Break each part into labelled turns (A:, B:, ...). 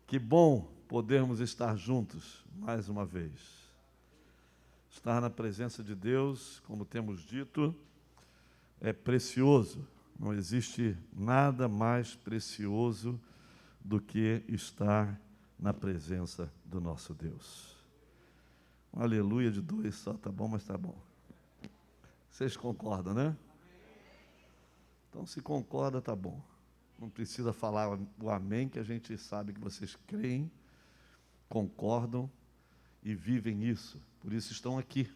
A: Que bom podermos estar juntos mais uma vez. Estar na presença de Deus, como temos dito, é precioso. Não existe nada mais precioso do que estar na presença do nosso Deus. Um aleluia de dois só, tá bom, mas tá bom. Vocês concordam, né? Então, se concorda, tá bom. Não precisa falar o amém, que a gente sabe que vocês creem, concordam e vivem isso. Por isso estão aqui.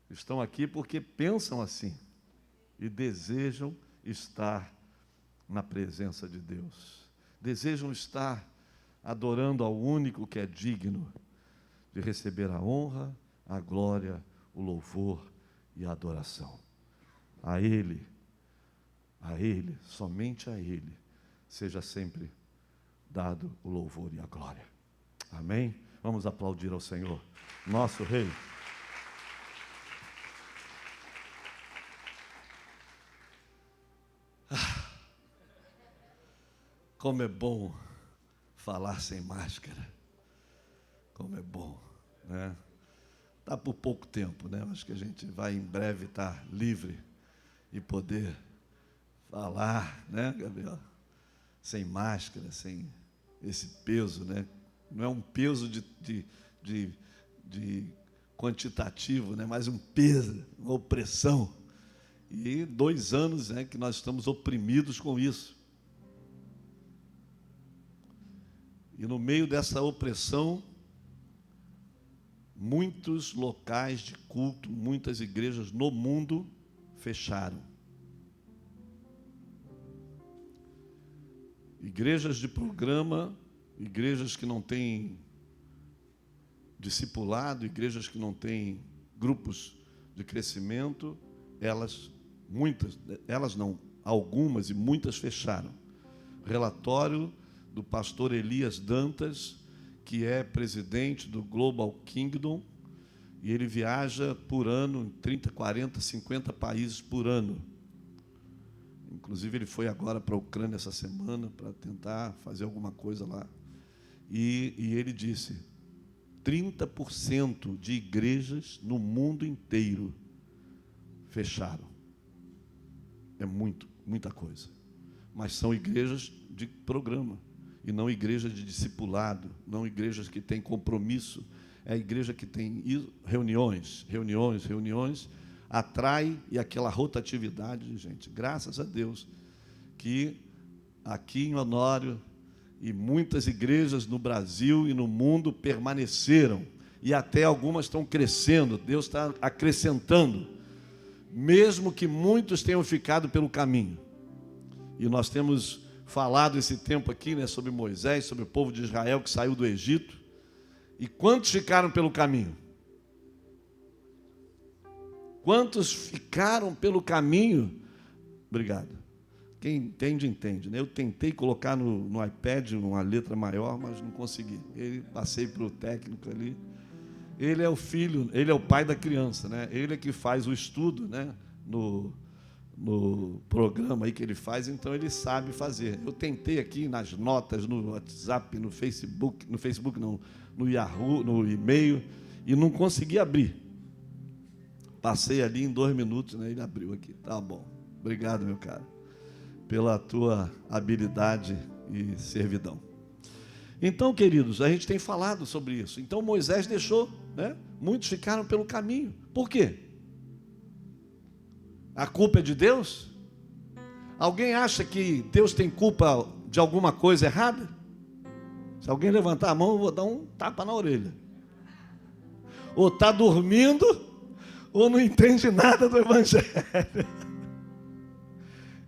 A: Estão aqui porque pensam assim e desejam estar na presença de Deus. Desejam estar adorando ao único que é digno de receber a honra, a glória, o louvor e a adoração. A Ele, somente a Ele, seja sempre dado o louvor e a glória. Amém? Vamos aplaudir ao Senhor, nosso Rei. Como é bom falar sem máscara. Como é bom, né? Está por pouco tempo, né? Acho que a gente vai em breve estar livre e poder falar, né, Gabriel? Sem máscara, sem esse peso, né? Não é um peso de quantitativo, né? Mas um peso, uma opressão. E 2 anos, né, que nós estamos oprimidos com isso. E no meio dessa opressão, muitos locais de culto, muitas igrejas no mundo fecharam. Igrejas de programa, igrejas que não têm discipulado, igrejas que não têm grupos de crescimento, algumas e muitas fecharam. Relatório do pastor Elias Dantas, que é presidente do Global Kingdom, e ele viaja por ano em 30, 40, 50 países por ano. Inclusive, ele foi agora para a Ucrânia essa semana para tentar fazer alguma coisa lá. E ele disse, 30% de igrejas no mundo inteiro fecharam. É muita coisa. Mas são igrejas de programa. E não igrejas de discipulado, não igrejas que têm compromisso, é a igreja que tem reuniões, atrai, e aquela rotatividade, gente, graças a Deus, que aqui em Honório e muitas igrejas no Brasil e no mundo permaneceram, e até algumas estão crescendo, Deus está acrescentando, mesmo que muitos tenham ficado pelo caminho. E nós temos falado esse tempo aqui, né, sobre Moisés, sobre o povo de Israel que saiu do Egito. E quantos ficaram pelo caminho? Quantos ficaram pelo caminho? Obrigado. Quem entende, entende, né? Eu tentei colocar no iPad uma letra maior, mas não consegui. Passei para o técnico ali. Ele é o filho, ele é o pai da criança, né? Ele é que faz o estudo, né, no programa aí que ele faz, então ele sabe fazer. Eu tentei aqui nas notas, no WhatsApp, no Facebook não, no Yahoo, no e-mail, e não consegui abrir. Passei ali em 2 minutos, né? Ele abriu aqui. Tá bom. Obrigado, meu caro, pela tua habilidade e servidão. Então, queridos, a gente tem falado sobre isso. Então Moisés deixou, né? Muitos ficaram pelo caminho. Por quê? A culpa é de Deus? Alguém acha que Deus tem culpa de alguma coisa errada? Se alguém levantar a mão, eu vou dar um tapa na orelha. Ou está dormindo, ou não entende nada do Evangelho.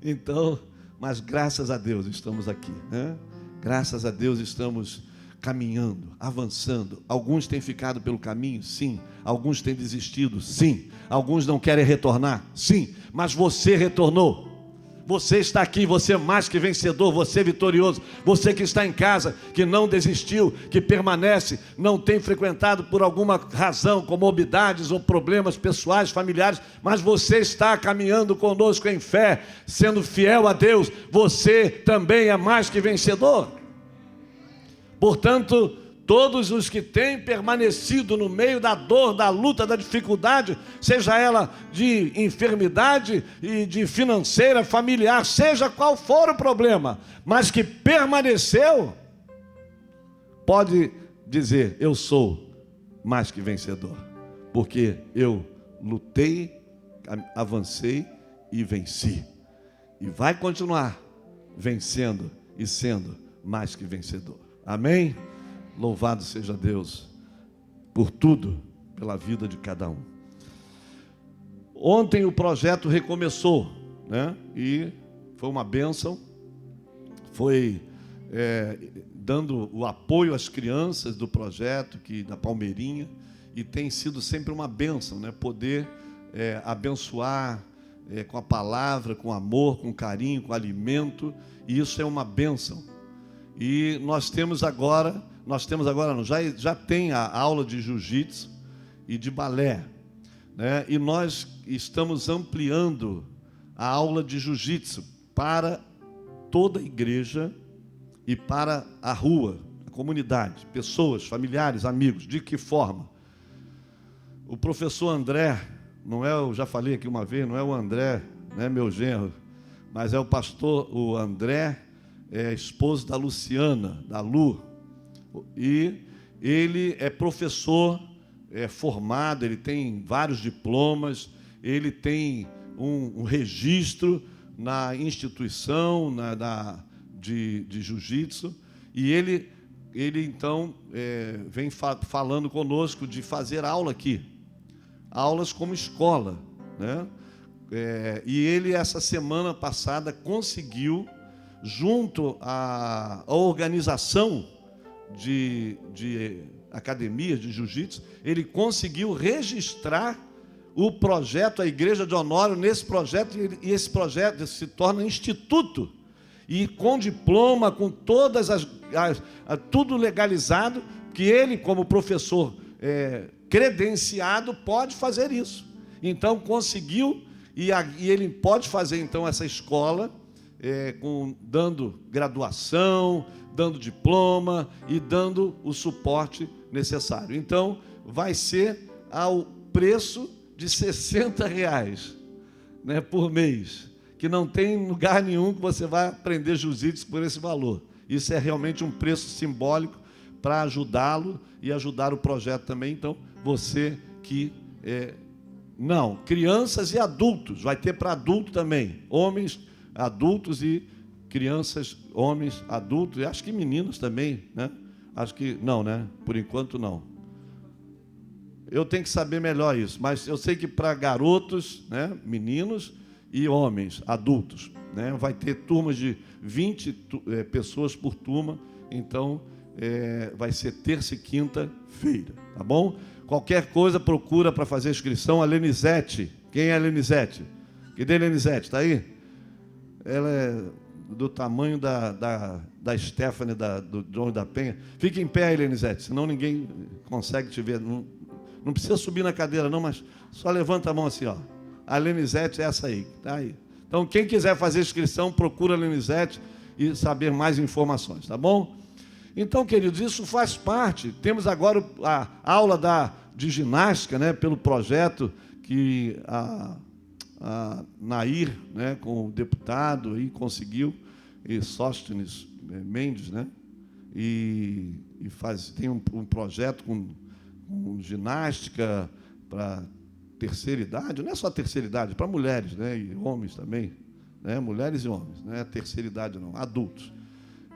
A: Então, mas graças a Deus estamos aqui, né? Graças a Deus estamos caminhando, avançando. Alguns têm ficado pelo caminho, sim. Alguns têm desistido, sim. Alguns não querem retornar, sim. Mas você retornou. Você está aqui, você é mais que vencedor, você é vitorioso. Você que está em casa, que não desistiu, que permanece, não tem frequentado por alguma razão, comorbidades ou problemas pessoais, familiares, mas você está caminhando conosco em fé, sendo fiel a Deus. Você também é mais que vencedor. Portanto, todos os que têm permanecido no meio da dor, da luta, da dificuldade, seja ela de enfermidade e de financeira, familiar, seja qual for o problema, mas que permaneceu, pode dizer: eu sou mais que vencedor, porque eu lutei, avancei e venci. E vai continuar vencendo e sendo mais que vencedor. Amém? Louvado seja Deus por tudo, pela vida de cada um. Ontem o projeto recomeçou, né? E foi uma bênção. Foi dando o apoio às crianças do projeto, da Palmeirinha, e tem sido sempre uma bênção, né? Poder abençoar com a palavra, com amor, com carinho, com alimento, e isso é uma bênção. E nós temos agora não, já tem a aula de jiu-jitsu e de balé, né? E nós estamos ampliando a aula de jiu-jitsu para toda a igreja e para a rua, a comunidade, pessoas, familiares, amigos. De que forma? O professor André, eu já falei aqui uma vez, não é o André, né, meu genro, mas é o André, esposo da Luciana, da Lu, e ele é professor formado, ele tem vários diplomas, ele tem um registro na instituição de jiu-jitsu, e ele então vem falando conosco de fazer aula aqui, aulas como escola, né? E ele, essa semana passada, conseguiu, junto à organização de academias de jiu-jitsu, ele conseguiu registrar o projeto, a Igreja de Honório, nesse projeto, e esse projeto se torna instituto, e com diploma, com todas tudo legalizado, que ele, como professor credenciado, pode fazer isso. Então conseguiu, e ele pode fazer então essa escola, dando graduação, dando diploma e dando o suporte necessário. Então vai ser ao preço de R$60, né, por mês, que não tem lugar nenhum que você vai aprender jiu-jitsu por esse valor. Isso é realmente um preço simbólico para ajudá-lo e ajudar o projeto também. Então, você que crianças e adultos, vai ter para adulto também, homens, adultos e crianças, homens, adultos, e acho que meninos também, né? Acho que não, né? Por enquanto não. Eu tenho que saber melhor isso, mas eu sei que para garotos, né, meninos e homens, adultos, né, vai ter turmas de 20 pessoas por turma, então vai ser terça e quinta-feira, tá bom? Qualquer coisa, procura para fazer a inscrição a Lenizete. Quem é a Lenizete? Cadê a Lenizete? Está aí? Ela é do tamanho da Stephanie, do João da Penha. Fique em pé aí, Lenizete, senão ninguém consegue te ver. Não precisa subir na cadeira, não, mas só levanta a mão assim, ó. A Lenizete é essa aí, tá aí. Então, quem quiser fazer inscrição, procura a Lenizete e saber mais informações, tá bom? Então, queridos, isso faz parte. Temos agora a aula de ginástica, né, pelo projeto que a Nair, né, com o deputado, aí conseguiu, e Sóstenes Mendes, né, e tem um projeto com ginástica para terceira idade, não é só terceira idade, para mulheres, né, e homens também, né, mulheres e homens, não é terceira idade não, adultos.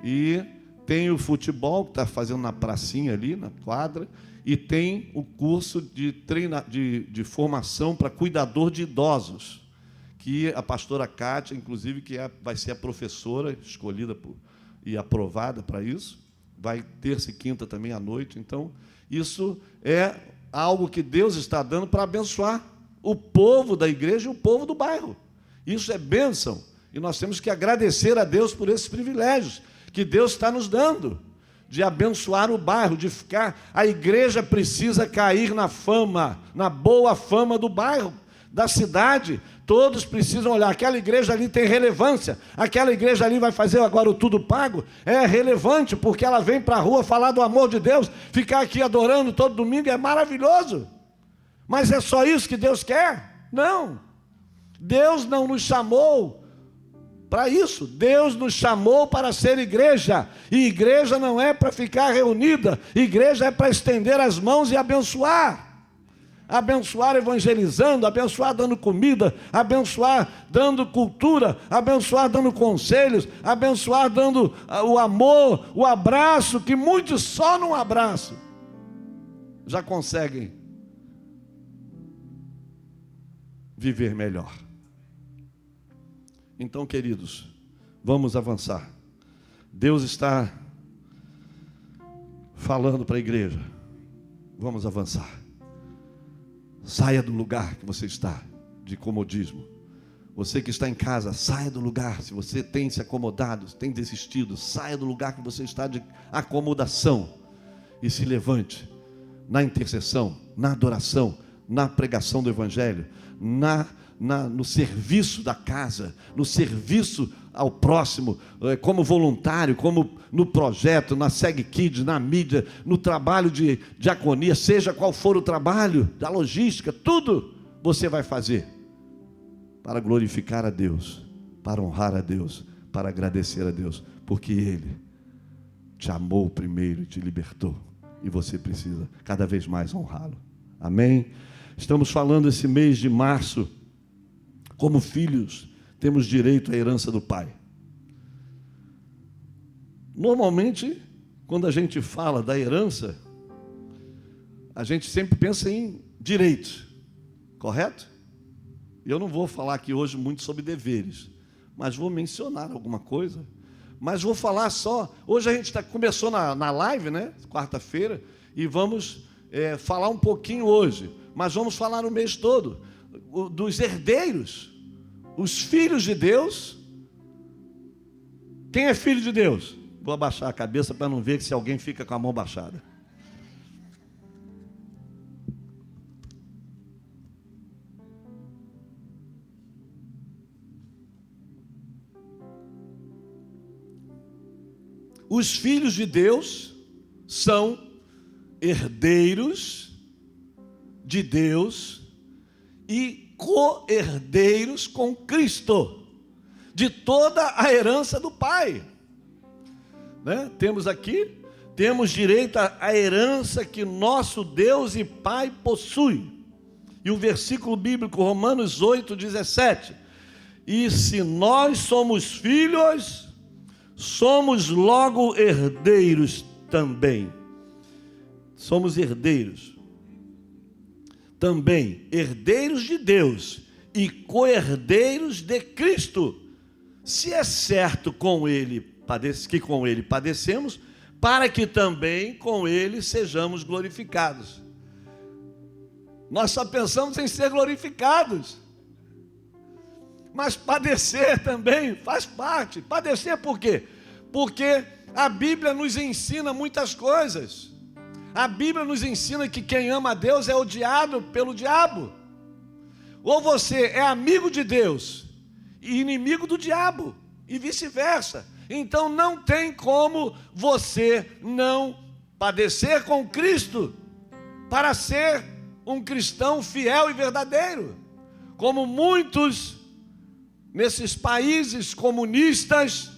A: E tem o futebol que está fazendo na pracinha ali, na quadra, e tem o curso de formação para cuidador de idosos, que a pastora Cátia, inclusive, que vai ser a professora escolhida e aprovada para isso, vai terça e quinta também à noite. Então, isso é algo que Deus está dando para abençoar o povo da igreja e o povo do bairro. Isso é bênção, e nós temos que agradecer a Deus por esses privilégios que Deus está nos dando, de abençoar o bairro, de ficar... A igreja precisa cair na fama, na boa fama do bairro, da cidade, Todos precisam olhar. Aquela igreja ali tem relevância. Aquela igreja ali vai fazer agora o tudo pago. É relevante, porque ela vem para a rua falar do amor de Deus. Ficar aqui adorando todo domingo é maravilhoso. Mas é só isso que Deus quer? Não. Deus não nos chamou para isso. Deus nos chamou para ser igreja. E igreja não é para ficar reunida. Igreja é para estender as mãos e abençoar. Abençoar evangelizando, abençoar dando comida, abençoar dando cultura, abençoar dando conselhos, abençoar dando o amor, o abraço, que muitos só num abraço já conseguem viver melhor. Então, queridos, vamos avançar. Deus está falando para a igreja. Vamos avançar. Saia do lugar que você está, de comodismo. Você que está em casa, saia do lugar. Se você tem se acomodado, tem desistido, saia do lugar que você está de acomodação e se levante na intercessão, na adoração, na pregação do Evangelho, no serviço da casa, no serviço ao próximo, como voluntário, como no projeto, na Segue Kids, na mídia, no trabalho de diaconia, seja qual for o trabalho, da logística, tudo você vai fazer para glorificar a Deus, para honrar a Deus, para agradecer a Deus, porque Ele te amou primeiro e te libertou, e você precisa cada vez mais honrá-lo. Amém? Estamos falando esse mês de março, como filhos, temos direito à herança do Pai. Normalmente, quando a gente fala da herança, a gente sempre pensa em direitos, correto? E eu não vou falar aqui hoje muito sobre deveres, mas vou mencionar alguma coisa. Mas vou falar só, hoje a gente começou na live, né? Quarta-feira, e vamos falar um pouquinho hoje, mas vamos falar o mês todo, dos herdeiros, os filhos de Deus. Quem é filho de Deus? Vou abaixar a cabeça para não ver se alguém fica com a mão baixada. Os filhos de Deus são herdeiros de Deus e co-herdeiros com Cristo, de toda a herança do Pai, né? Temos direito à herança que nosso Deus e Pai possui. E o versículo bíblico, Romanos 8:17, e se nós somos filhos, somos logo herdeiros também. Somos herdeiros também, herdeiros de Deus e co-herdeiros de Cristo, se é certo que com Ele padecemos, para que também com Ele sejamos glorificados. Nós só pensamos em ser glorificados, mas padecer também faz parte. Padecer por quê? Porque a Bíblia nos ensina muitas coisas. A Bíblia nos ensina que quem ama a Deus é odiado pelo diabo. Ou você é amigo de Deus e inimigo do diabo, e vice-versa. Então não tem como você não padecer com Cristo para ser um cristão fiel e verdadeiro. Como muitos nesses países comunistas,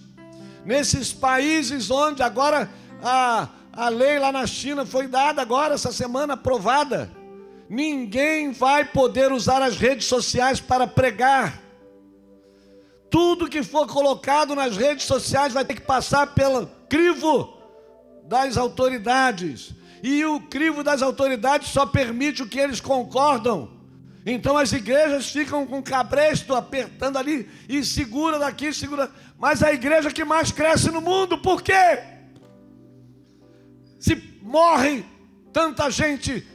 A: nesses países onde agora a lei lá na China foi dada agora, essa semana, aprovada. Ninguém vai poder usar as redes sociais para pregar. Tudo que for colocado nas redes sociais vai ter que passar pelo crivo das autoridades. E o crivo das autoridades só permite o que eles concordam. Então as igrejas ficam com cabresto, apertando ali, e segura daqui, segura. Mas a igreja que mais cresce no mundo, por quê? Se morre tanta gente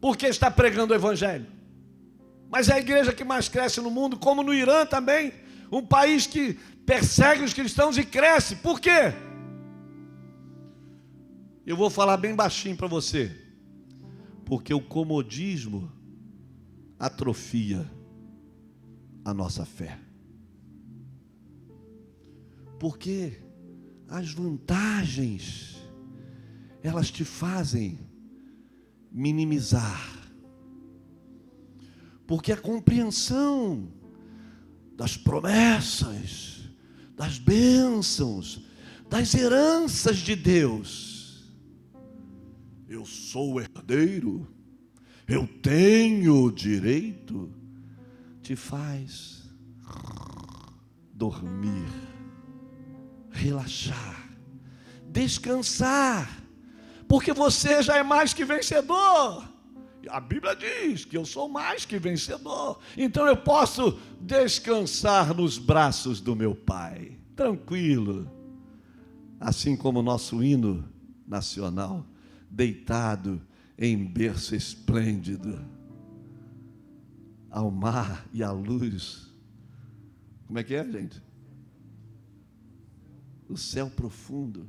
A: porque está pregando o Evangelho. Mas é a igreja que mais cresce no mundo, como no Irã também, um país que persegue os cristãos e cresce. Por quê? Eu vou falar bem baixinho para você. Porque o comodismo atrofia a nossa fé. Porque as vantagens, elas te fazem minimizar. Porque a compreensão das promessas, das bênçãos, das heranças de Deus. Eu sou herdeiro, eu tenho direito, te faz dormir, relaxar, descansar, porque você já é mais que vencedor. A Bíblia diz que eu sou mais que vencedor, então eu posso descansar nos braços do meu Pai, tranquilo, assim como o nosso hino nacional, deitado em berço esplêndido, ao mar e à luz. Como é que é, gente? O céu profundo,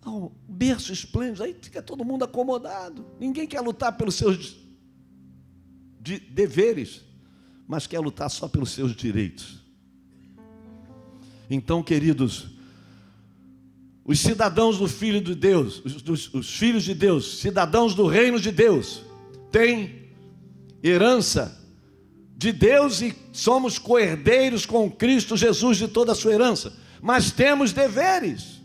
A: ao berço esplêndido. Aí fica todo mundo acomodado. Ninguém quer lutar pelos seus deveres, mas quer lutar só pelos seus direitos. Então, queridos, os cidadãos do Filho de Deus, os filhos de Deus, cidadãos do reino de Deus, têm herança de Deus e somos co-herdeiros com Cristo Jesus de toda a sua herança, mas temos deveres.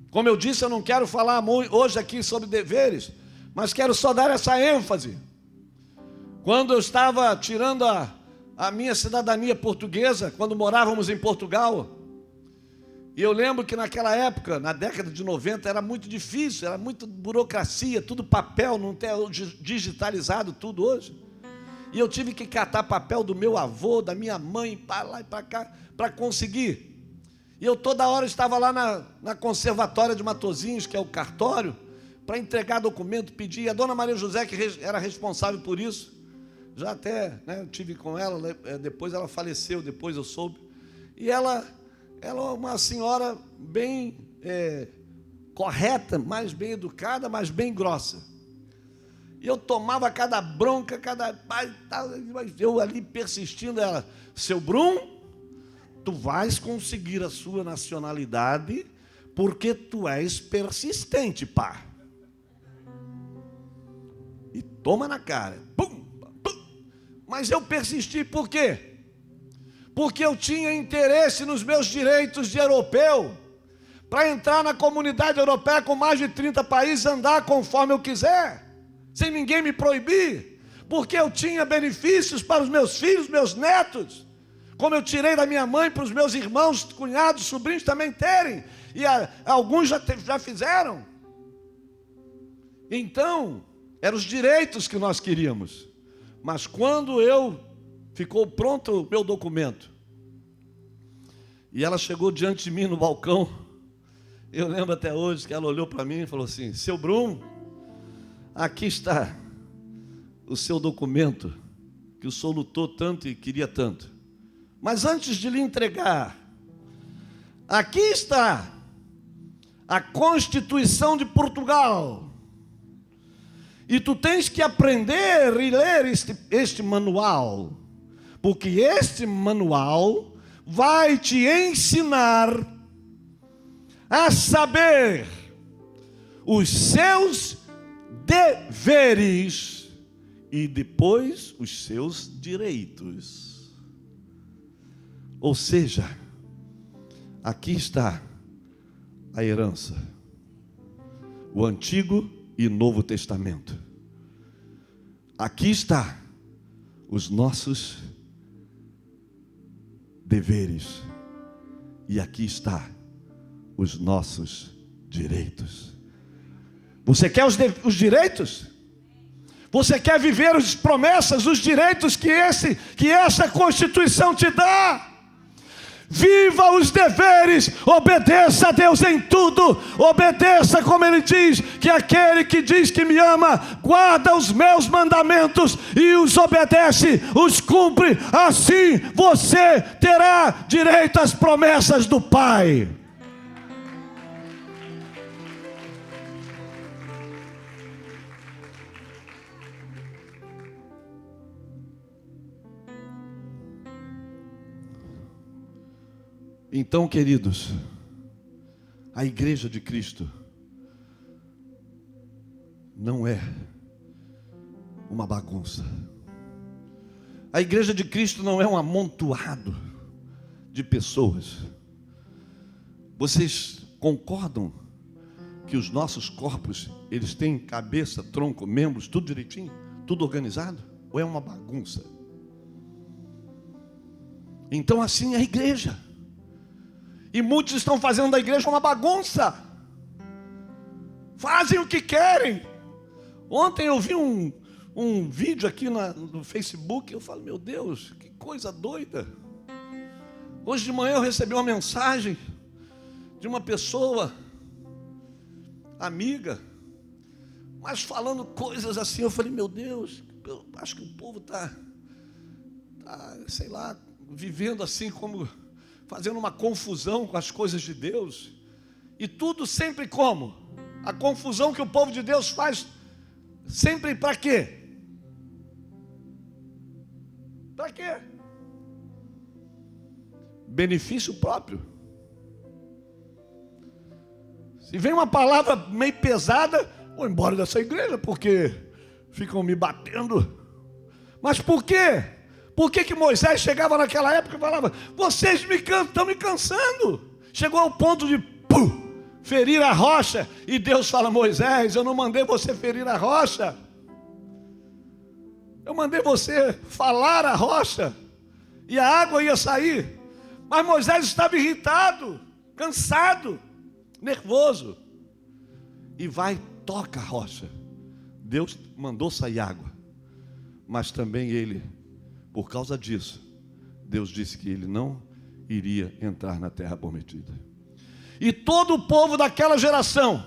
A: Como eu disse, eu não quero falar hoje aqui sobre deveres, mas quero só dar essa ênfase. Quando eu estava tirando a minha cidadania portuguesa, quando morávamos em Portugal, e eu lembro que naquela época, na década de 90, era muito difícil, era muita burocracia, tudo papel, não tem digitalizado tudo hoje. E eu tive que catar papel do meu avô, da minha mãe, para lá e para cá, para conseguir. E eu toda hora estava lá na conservatória de Matosinhos, que é o cartório, para entregar documento, pedir. E a dona Maria José, que era responsável por isso, já até, né, eu tive com ela, depois ela faleceu, depois eu soube. E ela é uma senhora bem correta, mais bem educada, mas bem grossa. E eu tomava cada bronca, eu ali persistindo, ela, seu Brum, tu vais conseguir a sua nacionalidade porque tu és persistente, pá. E toma na cara. Pum, pum. Mas eu persisti por quê? Porque eu tinha interesse nos meus direitos de europeu, para entrar na comunidade europeia com mais de 30 países, andar conforme eu quiser, sem ninguém me proibir, porque eu tinha benefícios para os meus filhos, meus netos, como eu tirei da minha mãe para os meus irmãos, cunhados, sobrinhos também terem, e alguns já fizeram. Então, eram os direitos que nós queríamos. Mas quando ficou pronto o meu documento, e ela chegou diante de mim no balcão, eu lembro até hoje que ela olhou para mim e falou assim, seu Brum, aqui está o seu documento, que o senhor lutou tanto e queria tanto. Mas antes de lhe entregar, aqui está a Constituição de Portugal. E tu tens que aprender e ler este manual, porque este manual vai te ensinar a saber os seus deveres e depois os seus direitos. Ou seja, aqui está a herança, o Antigo e Novo Testamento. Aqui está os nossos deveres e aqui está os nossos direitos. Você quer os direitos? Você quer viver as promessas, os direitos que essa Constituição te dá? Viva os deveres, obedeça a Deus em tudo, obedeça como Ele diz, que aquele que diz que me ama, guarda os meus mandamentos e os obedece, os cumpre, assim você terá direito às promessas do Pai. Então, queridos, a igreja de Cristo não é uma bagunça. A igreja de Cristo não é um amontoado de pessoas. Vocês concordam que os nossos corpos, eles têm cabeça, tronco, membros, tudo direitinho? Tudo organizado? Ou é uma bagunça? Então assim é a igreja. E muitos estão fazendo da igreja uma bagunça. Fazem o que querem. Ontem eu vi um vídeo aqui no Facebook. Eu falo, meu Deus, que coisa doida. Hoje de manhã eu recebi uma mensagem de uma pessoa, amiga, mas falando coisas assim. Eu falei, meu Deus, eu acho que o povo está, sei lá, vivendo assim como... fazendo uma confusão com as coisas de Deus. E tudo sempre como? A confusão que o povo de Deus faz, sempre para quê? Para quê? Benefício próprio. Se vem uma palavra meio pesada, vou embora dessa igreja, porque ficam me batendo. Mas por quê? Por que Moisés chegava naquela época e falava, vocês estão me cansando? Chegou ao ponto de ferir a rocha. E Deus fala, Moisés, eu não mandei você ferir a rocha. Eu mandei você falar a rocha. E a água ia sair. Mas Moisés estava irritado, cansado, nervoso. E vai, toca a rocha. Deus mandou sair água. Mas também ele... por causa disso, Deus disse que ele não iria entrar na terra prometida. E todo o povo daquela geração,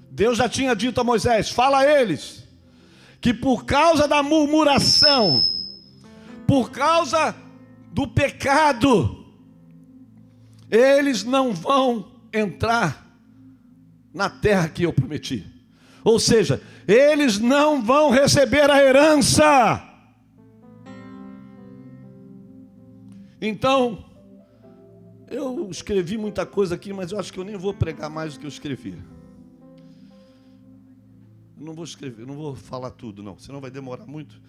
A: Deus já tinha dito a Moisés, fala a eles, que por causa da murmuração, por causa do pecado, eles não vão entrar na terra que eu prometi. Ou seja, eles não vão receber a herança. Então, eu escrevi muita coisa aqui, mas eu acho que eu nem vou pregar mais do que eu escrevi. Eu não vou escrever, eu não vou falar tudo, não, senão vai demorar muito.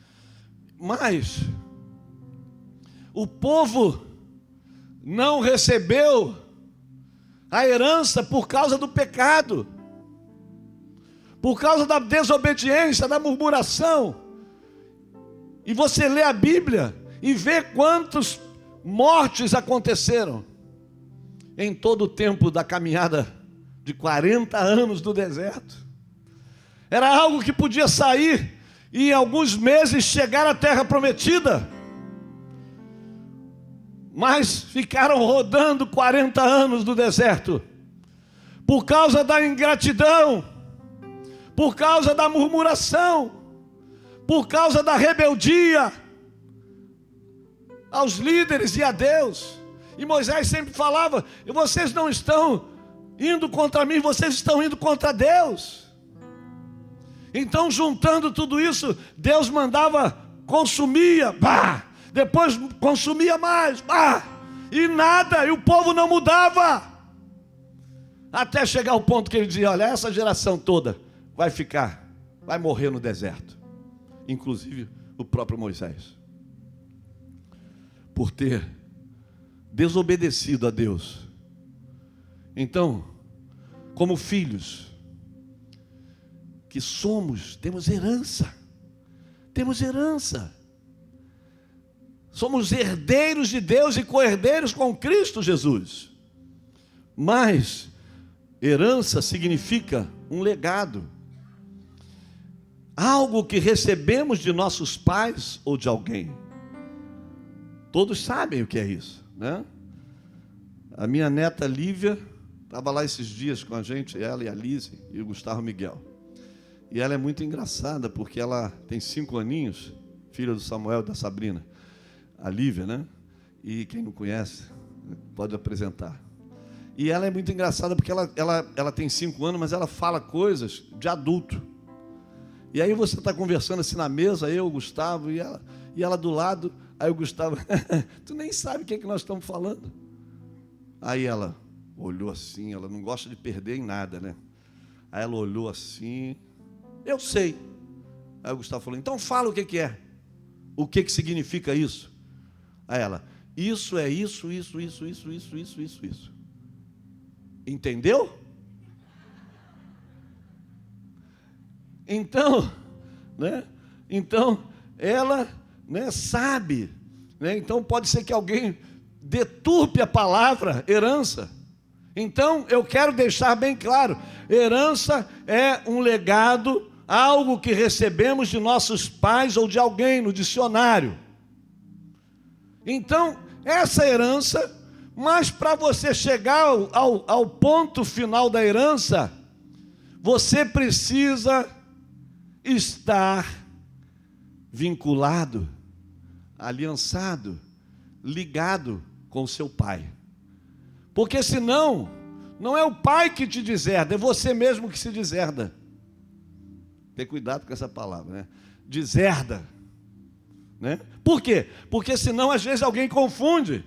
A: Mas, o povo não recebeu a herança por causa do pecado, por causa da desobediência, da murmuração. E você lê a Bíblia e vê quantos mortes aconteceram em todo o tempo da caminhada de 40 anos do deserto. Era algo que podia sair e em alguns meses chegar à terra prometida, mas ficaram rodando 40 anos no deserto por causa da ingratidão, por causa da murmuração, por causa da rebeldia aos líderes e a Deus. E Moisés sempre falava, vocês não estão indo contra mim, vocês estão indo contra Deus. Então, juntando tudo isso, Deus mandava, consumia, depois consumia mais, e nada, e o povo não mudava, até chegar ao ponto que ele dizia, olha, essa geração toda vai morrer no deserto, inclusive o próprio Moisés, por ter desobedecido a Deus. Então, como filhos que somos, temos herança, somos herdeiros de Deus e co-herdeiros com Cristo Jesus. Mas herança significa um legado, algo que recebemos de nossos pais ou de alguém. Todos sabem o que é isso, né? A minha neta Lívia estava lá esses dias com a gente, ela e a Lise e o Gustavo Miguel. E ela é muito engraçada, porque ela tem 5 aninhos, filha do Samuel e da Sabrina, a Lívia, né? E quem não conhece, pode apresentar. E ela é muito engraçada, porque ela tem 5 anos, mas ela fala coisas de adulto. E aí você está conversando assim na mesa, eu, o Gustavo, e ela do lado, aí o Gustavo, tu nem sabe o que é que nós estamos falando. Aí ela olhou assim, ela não gosta de perder em nada, né? Aí ela olhou assim, eu sei. Aí o Gustavo falou, então fala o que é. O que significa isso? Aí ela, isso é isso. Entendeu? Então, né? Então, ela, né, sabe, né? Então pode ser que alguém deturpe a palavra herança. Então, eu quero deixar bem claro, herança é um legado, algo que recebemos de nossos pais ou de alguém no dicionário. Então, essa herança, mas para você chegar ao ponto final da herança, você precisa estar vinculado, aliançado, ligado com o seu pai. Porque senão, não é o pai que te deserda, é você mesmo que se deserda. Tem cuidado com essa palavra, né? Deserda, né? Por quê? Porque senão às vezes alguém confunde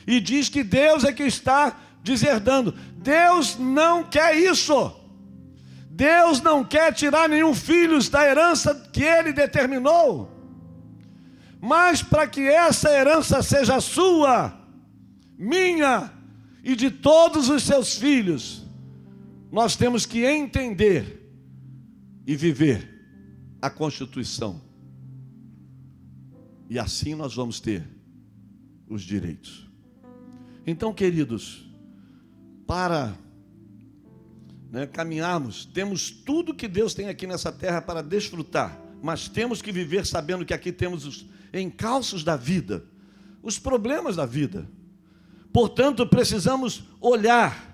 A: e diz que Deus é que está deserdando. Deus não quer isso. Deus não quer tirar nenhum filho da herança que Ele determinou. Mas para que essa herança seja sua, minha e de todos os seus filhos, nós temos que entender e viver a Constituição. E assim nós vamos ter os direitos. Então, queridos, para caminharmos, temos tudo que Deus tem aqui nessa terra para desfrutar, mas temos que viver sabendo que aqui temos os encalços da vida, os problemas da vida. Portanto, precisamos olhar,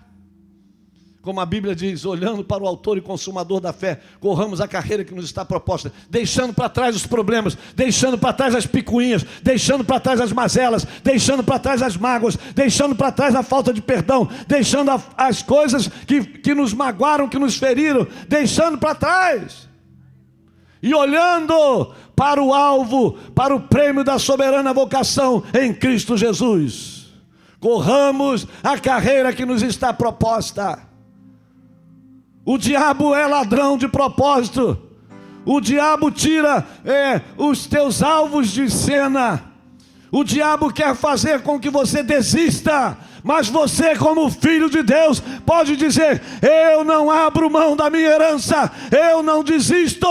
A: como a Bíblia diz, olhando para o autor e consumador da fé, corramos a carreira que nos está proposta, deixando para trás os problemas, deixando para trás as picuinhas, deixando para trás as mazelas, deixando para trás as mágoas, deixando para trás a falta de perdão, deixando as coisas que nos magoaram, que nos feriram, deixando para trás. E olhando para o alvo, para o prêmio da soberana vocação em Cristo Jesus. Corramos a carreira que nos está proposta. O diabo é ladrão de propósito. O diabo tira os teus alvos de cena. O diabo quer fazer com que você desista. Mas você, como filho de Deus, pode dizer: eu não abro mão da minha herança, eu não desisto.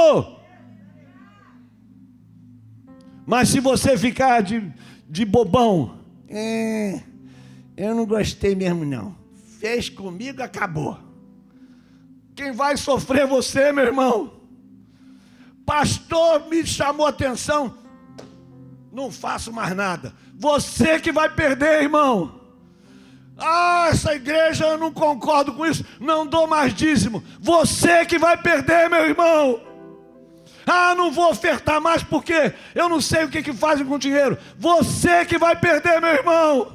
A: Mas se você ficar de bobão, eu não gostei mesmo não, fez comigo, acabou. Quem vai sofrer é você, meu irmão. Pastor me chamou a atenção, não faço mais nada. Você que vai perder, irmão. Essa igreja, eu não concordo com isso, não dou mais dízimo. Você que vai perder, meu irmão. Não vou ofertar mais porque eu não sei o que fazem com dinheiro. Você que vai perder, meu irmão.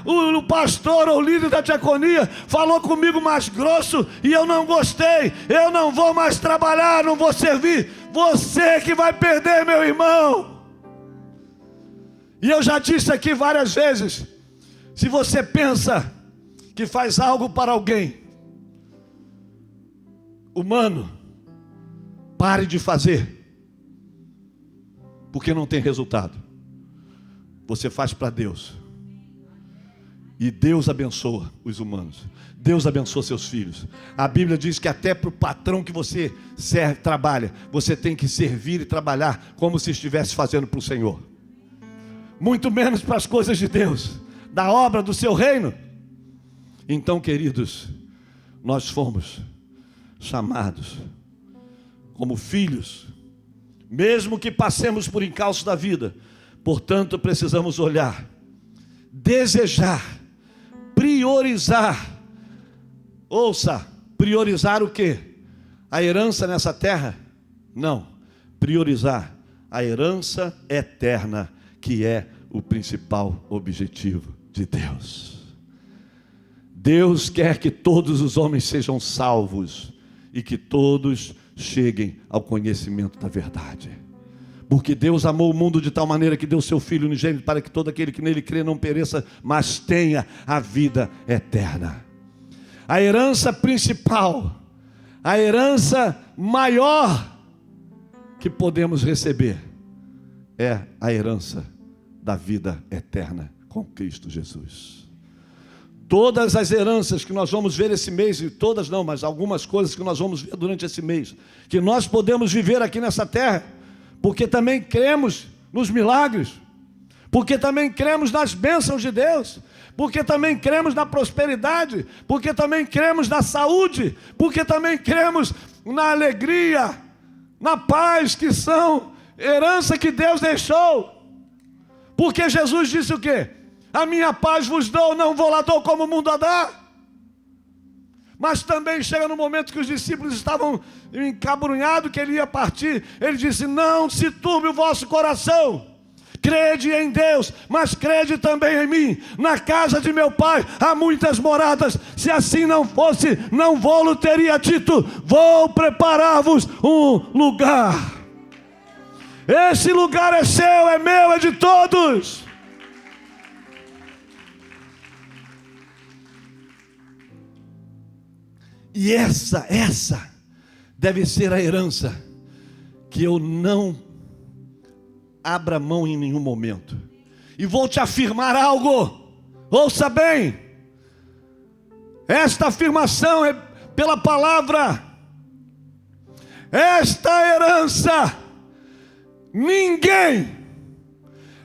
A: O pastor ou o líder da diaconia falou comigo mais grosso e eu não gostei. Eu não vou mais trabalhar, não vou servir. Você que vai perder, meu irmão. E eu já disse aqui várias vezes: se você pensa que faz algo para alguém humano, pare de fazer, porque não tem resultado. Você faz para Deus, e Deus abençoa os humanos. Deus abençoa seus filhos. A Bíblia diz que até para o patrão que você trabalha, você tem que servir e trabalhar como se estivesse fazendo para o Senhor. Muito menos para as coisas de Deus, da obra do seu reino. Então, queridos, nós fomos chamados como filhos, mesmo que passemos por encalço da vida. Portanto, precisamos olhar, desejar, priorizar. Ouça, priorizar o quê? A herança nessa terra? Não, priorizar a herança eterna, que é o principal objetivo de Deus. Deus quer que todos os homens sejam salvos e que todos cheguem ao conhecimento da verdade. Porque Deus amou o mundo de tal maneira que deu seu Filho unigênito para que todo aquele que nele crê não pereça, mas tenha a vida eterna. A herança principal, a herança maior que podemos receber é a herança da vida eterna com Cristo Jesus. Todas as heranças que nós vamos ver esse mês, e todas não, mas algumas coisas que nós vamos ver durante esse mês, que nós podemos viver aqui nessa terra, porque também cremos nos milagres, porque também cremos nas bênçãos de Deus, porque também cremos na prosperidade, porque também cremos na saúde, porque também cremos na alegria, na paz, que são herança que Deus deixou. Porque Jesus disse o quê? A minha paz vos dou, não vou lá dou como o mundo a dá. Mas também chega no momento que os discípulos estavam encabrunhados, que ele ia partir. Ele disse, não se turbe o vosso coração. Crede em Deus, mas crede também em mim. Na casa de meu pai há muitas moradas. Se assim não fosse, não vou-lo teria dito. Vou preparar-vos um lugar. Esse lugar é seu, é meu, é de todos. E essa deve ser a herança que eu não abra mão em nenhum momento. E vou te afirmar algo, ouça bem, esta afirmação é pela palavra. Esta herança,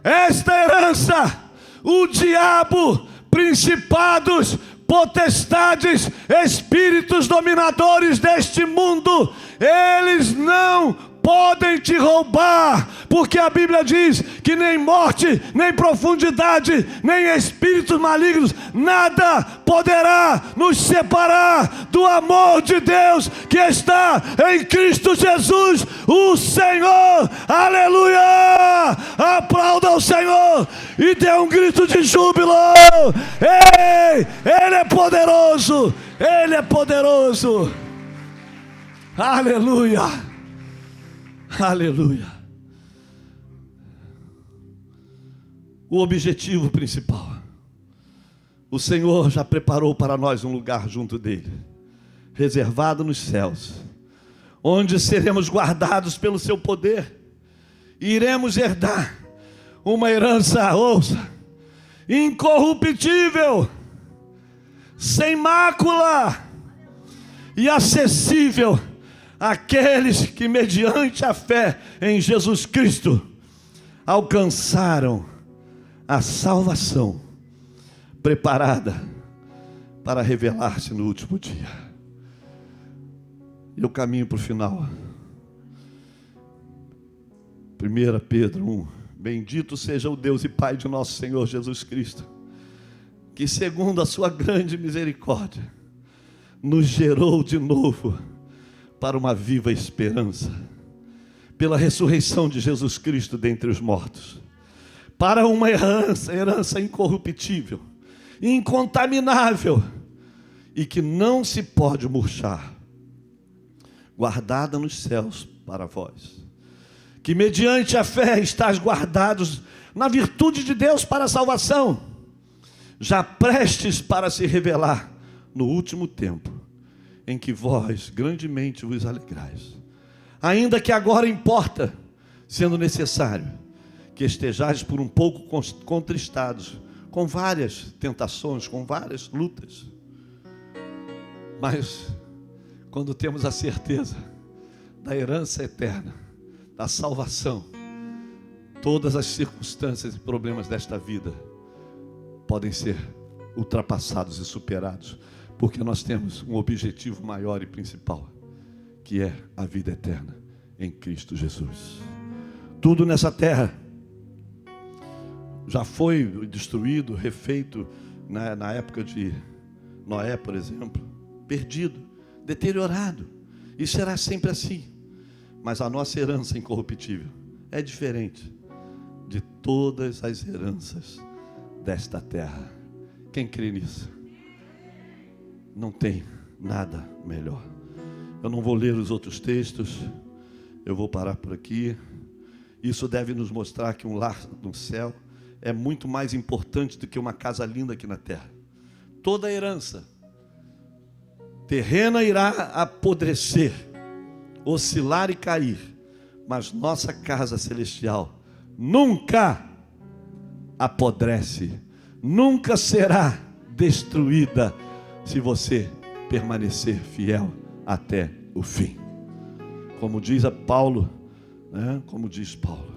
A: esta herança, o diabo, principados, potestades, espíritos dominadores deste mundo, eles não podem te roubar, porque a Bíblia diz que nem morte, nem profundidade, nem espíritos malignos, nada poderá nos separar do amor de Deus que está em Cristo Jesus, o Senhor. Aleluia! Aplauda o Senhor e dê um grito de júbilo. Ei, Ele é poderoso, Ele é poderoso. Aleluia! Aleluia. O objetivo principal, o Senhor já preparou para nós um lugar junto dele, reservado nos céus, onde seremos guardados pelo seu poder e iremos herdar uma herança, ouça, incorruptível, sem mácula e acessível àqueles que mediante a fé em Jesus Cristo alcançaram a salvação preparada para revelar-se no último dia. Eu caminho para o final. 1 Pedro 1. Bendito seja o Deus e Pai de nosso Senhor Jesus Cristo, que segundo a sua grande misericórdia nos gerou de novo para uma viva esperança, pela ressurreição de Jesus Cristo dentre os mortos, para uma herança incorruptível, incontaminável e que não se pode murchar, guardada nos céus para vós, que mediante a fé estáis guardados na virtude de Deus para a salvação, já prestes para se revelar no último tempo, em que vós grandemente vos alegrais. Ainda que agora importa, sendo necessário, que estejais por um pouco contristados, com várias tentações, com várias lutas. Mas, quando temos a certeza da herança eterna, da salvação, todas as circunstâncias e problemas desta vida podem ser ultrapassados e superados, porque nós temos um objetivo maior e principal, que é a vida eterna em Cristo Jesus. Tudo nessa terra já foi destruído, refeito na época de Noé, por exemplo, perdido, deteriorado, e será sempre assim. Mas a nossa herança incorruptível é diferente de todas as heranças desta terra. Quem crê nisso? Não tem nada melhor. Eu não vou ler os outros textos, eu vou parar por aqui Isso deve nos mostrar que um lar no céu é muito mais importante do que uma casa linda aqui na terra. Toda herança terrena irá apodrecer, oscilar e cair, mas nossa casa celestial nunca apodrece, nunca será destruída, se você permanecer fiel até o fim. Como diz Paulo, né? Como diz Paulo.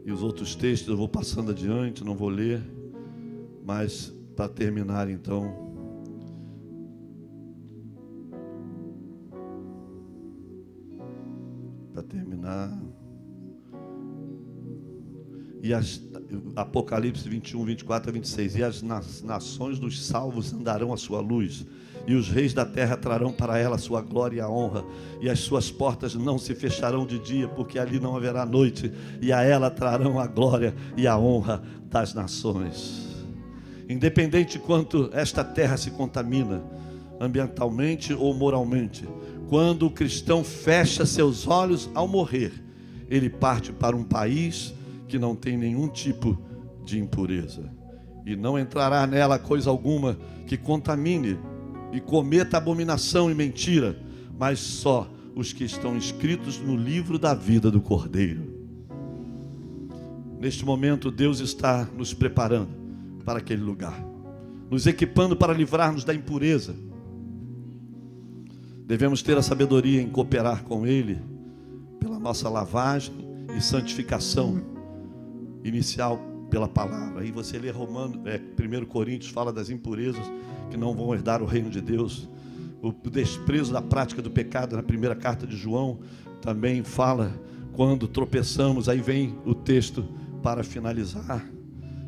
A: E os outros textos eu vou passando adiante, não vou ler, mas para terminar então, e Apocalipse 21, 24 a 26, e as nações dos salvos andarão à sua luz, e os reis da terra trarão para ela a sua glória e a honra, e as suas portas não se fecharão de dia, porque ali não haverá noite, e a ela trarão a glória e a honra das nações. Independente quanto esta terra se contamina, ambientalmente ou moralmente, quando o cristão fecha seus olhos ao morrer, ele parte para um país que não tem nenhum tipo de impureza, e não entrará nela coisa alguma que contamine e cometa abominação e mentira, mas só os que estão inscritos no livro da vida do Cordeiro. Neste momento Deus está nos preparando para aquele lugar, nos equipando para livrar-nos da impureza. Devemos ter a sabedoria em cooperar com Ele pela nossa lavagem e santificação inicial pela palavra. Aí você lê 1 Coríntios, fala das impurezas que não vão herdar o reino de Deus. O desprezo da prática do pecado, na primeira carta de João, também fala quando tropeçamos. Aí vem o texto para finalizar,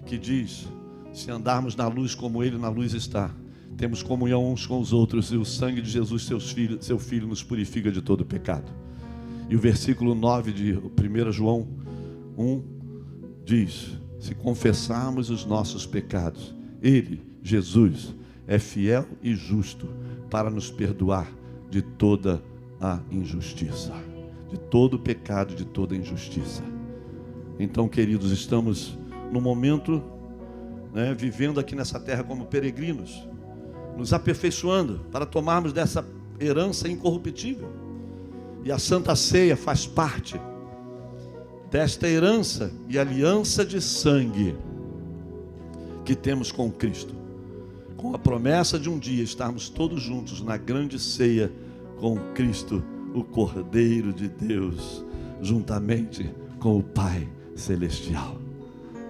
A: que diz: se andarmos na luz como Ele na luz está, temos comunhão uns com os outros, e o sangue de Jesus, seu Filho, nos purifica de todo pecado. E o versículo 9 de 1 João 1 diz: se confessarmos os nossos pecados, Ele, Jesus, é fiel e justo para nos perdoar de toda a injustiça, de todo pecado, de toda injustiça. Então, queridos, estamos no momento, vivendo aqui nessa terra como peregrinos, nos aperfeiçoando para tomarmos dessa herança incorruptível. E a Santa Ceia faz parte desta herança e aliança de sangue que temos com Cristo, com a promessa de um dia estarmos todos juntos na grande ceia com Cristo, o Cordeiro de Deus, juntamente com o Pai Celestial.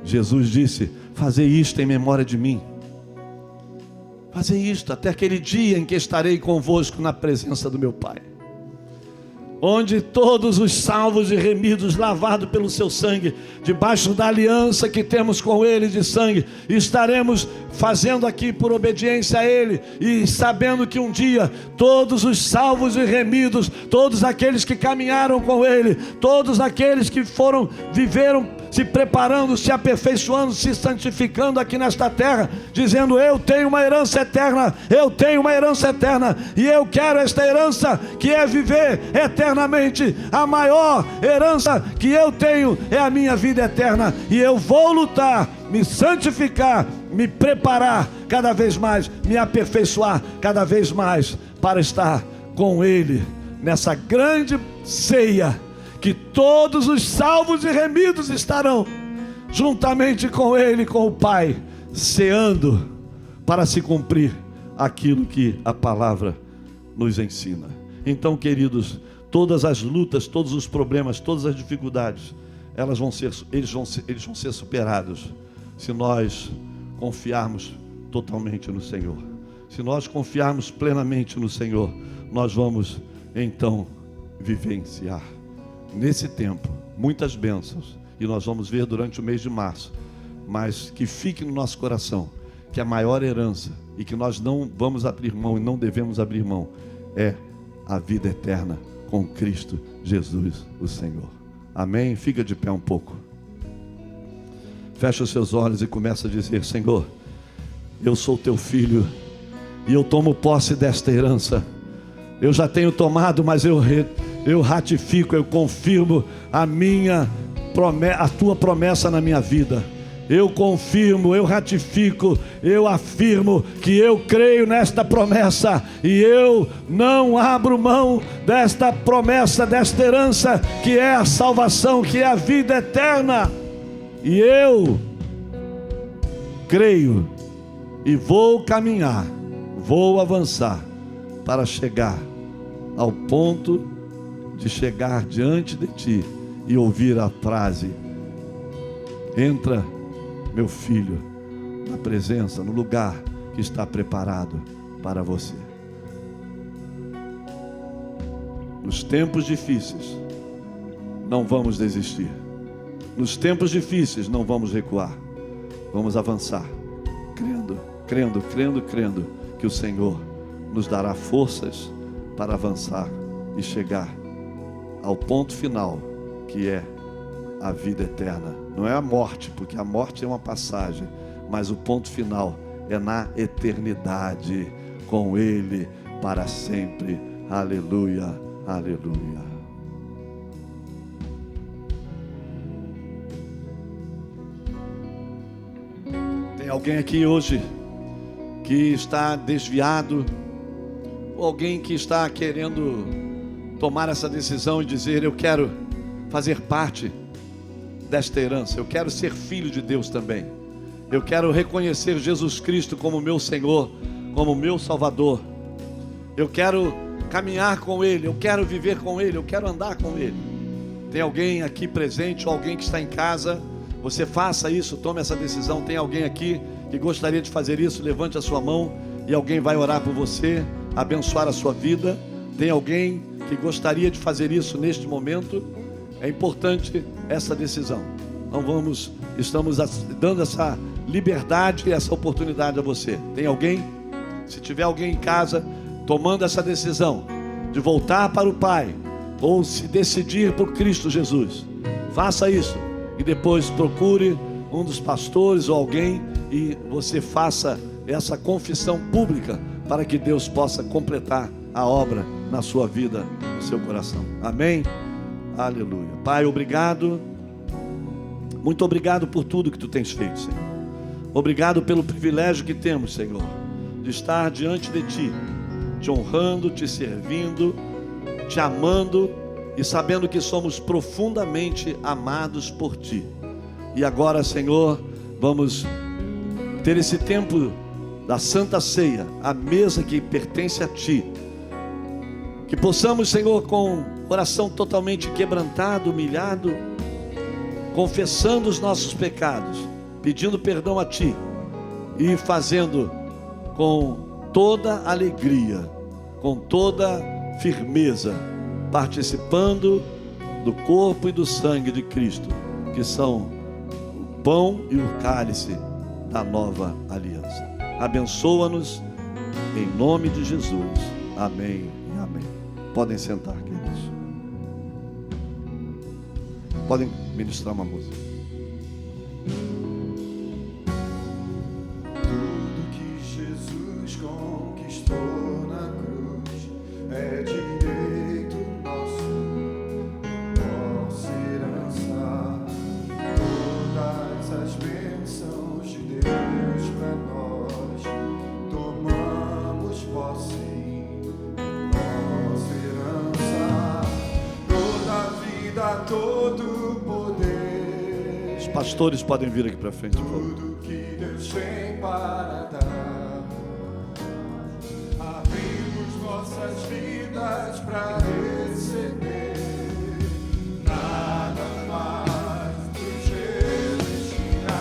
A: Jesus disse: fazei isto em memória de mim. Fazei isto até aquele dia em que estarei convosco na presença do meu Pai, onde todos os salvos e remidos, lavados pelo seu sangue, debaixo da aliança que temos com Ele de sangue, estaremos fazendo aqui por obediência a Ele, e sabendo que um dia todos os salvos e remidos, todos aqueles que caminharam com Ele, todos aqueles que viveram se preparando, se aperfeiçoando, se santificando aqui nesta terra, dizendo: eu tenho uma herança eterna, eu tenho uma herança eterna, e eu quero esta herança, que é viver eternamente. A maior herança que eu tenho é a minha vida eterna, e eu vou lutar, me santificar, me preparar cada vez mais, me aperfeiçoar cada vez mais, para estar com Ele nessa grande ceia, que todos os salvos e remidos estarão juntamente com Ele, com o Pai, ceando para se cumprir aquilo que a palavra nos ensina. Então, queridos, todas as lutas, todos os problemas, todas as dificuldades, eles vão ser superados se nós confiarmos totalmente no Senhor. Se nós confiarmos plenamente no Senhor, nós vamos então vivenciar nesse tempo muitas bênçãos, e nós vamos ver durante o mês de março. Mas que fique no nosso coração que a maior herança, e que nós não vamos abrir mão e não devemos abrir mão, é a vida eterna com Cristo Jesus, o Senhor. Amém? Fica de pé um pouco, fecha os seus olhos e começa a dizer: Senhor, eu sou teu filho, e eu tomo posse desta herança. Eu já tenho tomado, mas eu ratifico, eu confirmo a minha a tua promessa na minha vida. Eu confirmo, eu ratifico, eu afirmo que eu creio nesta promessa e eu não abro mão desta promessa, desta herança que é a salvação, que é a vida eterna. E eu creio e vou caminhar, vou avançar para chegar ao ponto de chegar diante de ti e ouvir a frase: entra, meu filho, na presença, no lugar que está preparado para você. Nos tempos difíceis, não vamos desistir. Nos tempos difíceis, não vamos recuar. Vamos avançar, crendo que o Senhor nos dará forças para avançar e chegar ao ponto final, que é a vida eterna. Não é a morte, porque a morte é uma passagem, mas o ponto final é na eternidade com Ele para sempre. Aleluia, aleluia. Tem alguém aqui hoje que está desviado, ou alguém que está querendo tomar essa decisão e dizer: eu quero fazer parte desta herança, eu quero ser filho de Deus também, eu quero reconhecer Jesus Cristo como meu Senhor, como meu Salvador, eu quero caminhar com Ele, eu quero viver com Ele, eu quero andar com Ele. Tem alguém aqui presente, ou alguém que está em casa? Você faça isso, tome essa decisão. Tem alguém aqui que gostaria de fazer isso? Levante a sua mão e alguém vai orar por você, abençoar a sua vida. Tem alguém que gostaria de fazer isso neste momento? É importante essa decisão. Estamos dando essa liberdade e essa oportunidade a você. Tem alguém? Se tiver alguém em casa tomando essa decisão de voltar para o Pai, ou se decidir por Cristo Jesus, faça isso e depois procure um dos pastores ou alguém e você faça essa confissão pública para que Deus possa completar a obra na sua vida, no seu coração. Amém? Aleluia. Pai, obrigado, muito obrigado por tudo que Tu tens feito, Senhor. Obrigado pelo privilégio que temos, Senhor, de estar diante de Ti, Te honrando, Te servindo, Te amando e sabendo que somos profundamente amados por Ti. E agora, Senhor, vamos ter esse tempo da Santa Ceia, a mesa que pertence a Ti. Que possamos, Senhor, com coração totalmente quebrantado, humilhado, confessando os nossos pecados, pedindo perdão a Ti e fazendo com toda alegria, com toda firmeza, participando do corpo e do sangue de Cristo, que são o pão e o cálice da nova aliança. Abençoa-nos em nome de Jesus. Amém e amém. Podem sentar, queridos. Podem ministrar uma música.
B: Tudo que Jesus conquistou na cruz é direito nosso, nossa herança. Todas as bênçãos de Deus para nós, tomamos posse, nossa herança. Toda a vida, todo
A: Os pastores podem vir aqui para frente, por favor.
B: tudo que Deus tem para dar, abrimos nossas vidas para receber. Nada mais nos resistirá,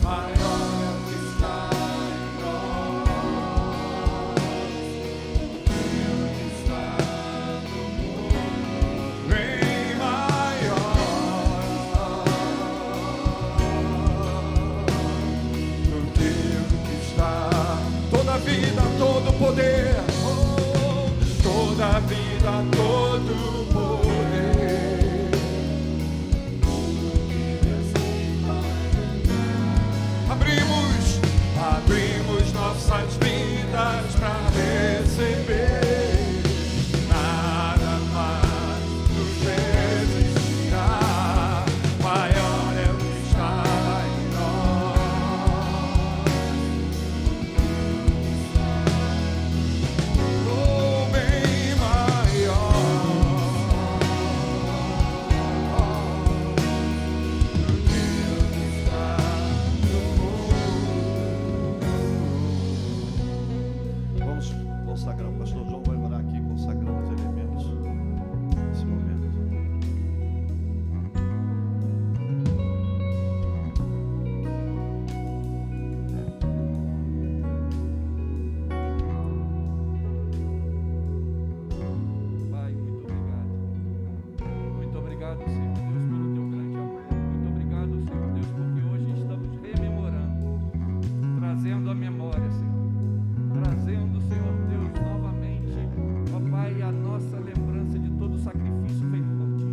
B: maior é o que está em nós, o que está no mundo, bem maior. No tempo que está toda a vida, todo o poder, toda a vida,
A: consagrar. O pastor João vai orar aqui consagrando os elementos nesse momento.
C: Pai, muito obrigado. Muito obrigado, Senhor Deus, pelo teu grande amor. Muito obrigado, Senhor Deus, porque hoje estamos rememorando, trazendo a memória, Senhor. Trazendo, Senhor Deus, novamente, ó Pai, a nossa lembrança de todo o sacrifício feito por Ti.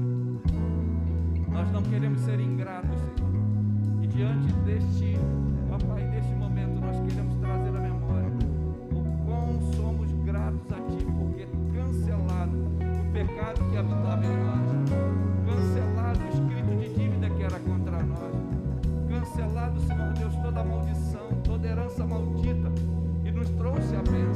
C: Nós não queremos ser ingratos, Senhor. E diante deste, ó Pai, deste momento, nós queremos trazer a memória o quão somos gratos a Ti, porque cancelado o pecado que habitava em nós, cancelado o escrito de dívida que era contra nós, cancelado, Senhor Deus, toda maldição, toda herança maldita, e nos trouxe a bênção.